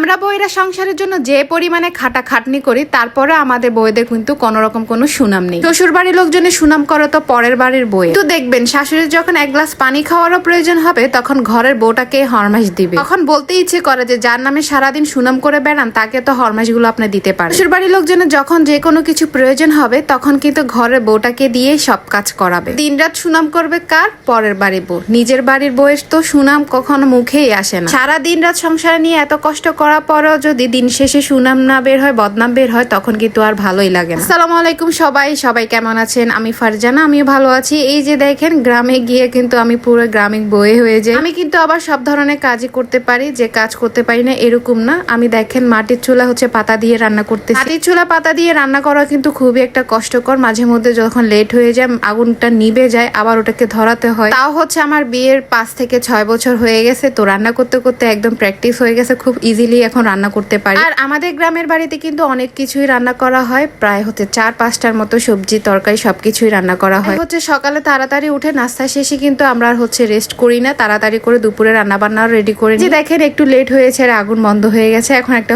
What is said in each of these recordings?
আমরা বউয়েরা সংসারের জন্য যে পরিমাণে খাটাখাটনি করি, তারপরে আমাদের বউয়েদের কিন্তু কোনো রকম কোনো সুনাম নেই। শ্বশুর বাড়ির লোকজনের সুনাম করে তো পরের বাড়ির বউয়ে। তো দেখবেন শাশুড়ির যখন এক গ্লাস পানি খাওয়ারও প্রয়োজন হবে, তখন ঘরের বউটাকে হরমাস দিবে। তখন বলতে ইচ্ছে করে যে যার নামে সারাদিন সুনাম করে বেড়ান তাকে তো হরমাস গুলো আপনি দিতে পারেন। শ্বশুর বাড়ির লোকজনের যখন যে কোনো কিছু প্রয়োজন হবে, তখন কিন্তু ঘরের বউটাকে দিয়ে সব কাজ করাবে। দিনরাত সুনাম করবে কার? পরের বাড়ির বউ। নিজের বাড়ির বউয়ের তো সুনাম কখনো মুখেই আসে না। সারা দিন রাত সংসার নিয়ে এত কষ্ট করার পরেও যদি দিন শেষে সুনাম না বের হয়, বদনাম বের হয়, তখন কিন্তু আর ভালোই লাগে না। আসসালামু আলাইকুম সবাই কেমন আছেন? আমি ফারজানা, আমিও ভালো আছি। এই যে দেখেন, গ্রামে গিয়ে কিন্তু আমি পুরো গ্রামীণ বয়ে হয়ে যাই। আমি কিন্তু আবার সব ধরনের কাজই করতে পারি, যে কাজ করতে পারি না এরকম না। আমি দেখেন মাটির চুলা হচ্ছে পাতা দিয়ে রান্না করতেছি। মাটির চুলা পাতা দিয়ে রান্না করা কিন্তু খুবই একটা কষ্টকর। মাঝে মধ্যে যখন লেট হয়ে যায়, আগুনটা নিভে যায়, আবার ওটাকে ধরাতে হয়। তাও হচ্ছে আমার বিয়ের 5 থেকে 6 বছর হয়ে গেছে, তো রান্না করতে করতে একদম প্র্যাকটিস হয়ে গেছে। খুব ইজিলি এখন রান্না করতে পারি। আর আমাদের গ্রামের বাড়িতে কিন্তু অনেক কিছুই রান্না করা হয়, প্রায় হচ্ছে 4-5টার মতো সবজি তরকারি সবকিছুই রান্না করা হয়। হচ্ছে সকালে তাড়াতাড়ি উঠে নাস্তা শেষে কিন্তু আমরা আর হচ্ছে রেস্ট করি না, তাড়াতাড়ি করে দুপুরে রান্না বান্নাও রেডি করে নিই। দেখেন একটু লেট হয়েছে আর আগুন বন্ধ হয়ে গেছে। এখন একটা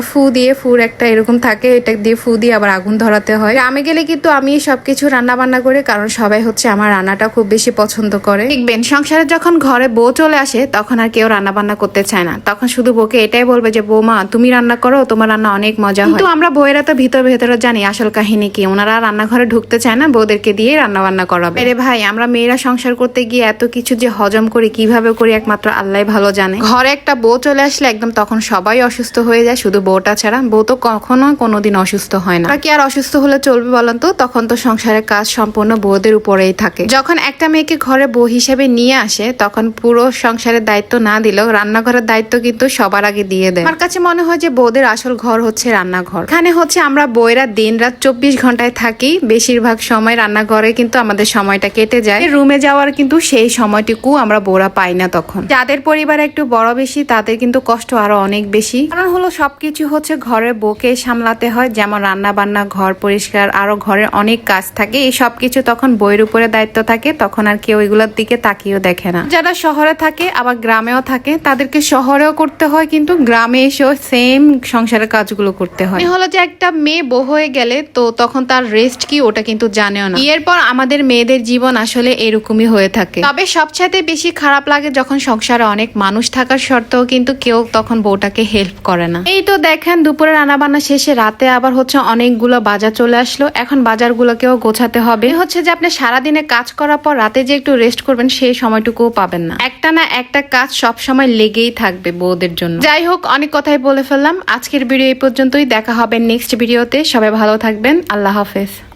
ফুর একটা এরকম থাকে, এটা দিয়ে ফু দিয়ে আবার আগুন ধরাতে হয়। গ্রামে গেলে কিন্তু আমি সবকিছু রান্না বান্না করি, কারণ সবাই হচ্ছে আমার রান্নাটা খুব বেশি পছন্দ করে। দেখবেন সংসারে যখন ঘরে বউ চলে আসে, তখন আর কেউ রান্না বান্না করতে চায় না। তখন শুধু বউকে এটাই বলবে যে বৌমা তুমি রান্না করো, তোমার রান্না অনেক মজা হয়। কিন্তু আমরা বউয়েরা তো ভেতরে জানি আসল কাহিনী কি। ওনারা রান্নাঘরে ঢুকতে চায় না, বউদেরকে দিয়ে রান্না বান্না করাবে। আরে ভাই, আমরা মেয়েরা সংসার করতে গিয়ে এত কিছু যে হজম করি, কিভাবে করি একমাত্র আল্লাহ ভালো জানে। ঘরে একটা বউ চলে আসলে একদম তখন সবাই অসুস্থ হয়ে যায়, শুধু বউটা ছাড়া। বউ তো কখনো কোনোদিন অসুস্থ হয় না। কি আর অসুস্থ হলে চলবে বলেন তো? তখন তো সংসারের কাজ সম্পূর্ণ বউদের উপরেই থাকে। যখন একটা মেয়েকে ঘরে বউ হিসেবে নিয়ে আসে, তখন পুরো সংসারের দায়িত্ব না দিলেও রান্নাঘরের দায়িত্ব কিন্তু সবার আগে দিয়ে দেয়। আমার কাছে মনে হয় যে বউদের আসল ঘর হচ্ছে রান্নাঘর। এখানে হচ্ছে আমরা বউয়েরা দিন রাত 24 ঘন্টায় থাকি। বেশিরভাগ সময় রান্নাঘরে কিন্তু আমাদের সময়টা কেটে যায়। রুমে যাওয়ার কিন্তু সেই সময়টুকু আমরা বউরা পাই না। তখন যাদের পরিবার একটু বড় বেশি, তাদের কিন্তু কষ্ট আরো অনেক বেশি। কারণ হলো সবকিছু হচ্ছে ঘরের বউকে সামলাতে হয়, যেমন রান্না বান্না, ঘর পরিষ্কার, আরো ঘরের অনেক কাজ থাকে। এই সবকিছু তখন বউয়ের উপরে দায়িত্ব থাকে। তখন আর কেউ এগুলোর দিকে তাকিয়েও দেখে না। যারা শহরে থাকে আবার গ্রামেও থাকে, তাদেরকে শহরেও করতে হয়, কিন্তু গ্রামে এসেও সেম সংসারের কাজগুলো করতে হয়। হলো যে একটা মেয়ে বউ হয়ে গেলে তো তখন তার রেস্ট কি ওটা কিন্তু জানেও না। বিয়ের পর আমাদের মেয়েদের জীবন আসলে এরকমই হয়ে থাকে। তবে সবচেয়ে বেশি খারাপ লাগে যখন সংসারে অনেক মানুষ থাকার সত্ত্বেও কিন্তু কেউ তখন বউটাকে হেল্প করে না। এই তো দেখেন দুপুরে রান্না বান্না শেষে রাতে আবার হচ্ছে অনেকগুলো বাজার চলে আসলো। এখন বাজারগুলোকেও গোছাতে হবে। হচ্ছে যে আপনি সারাদিনে কাজ করার পর রাতে যে একটু রেস্ট করবেন, সেই সময়টুকুও পাবেন না। একটা না একটা কাজ সব সময় লেগেই থাকবে বউদের জন্য। যাই হোক, অনেক কথাই বলে ফেললাম। আজকের ভিডিও এই পর্যন্তই। দেখা হবে নেক্সট ভিডিওতে। সবাই ভালো থাকবেন। আল্লাহ হাফেজ।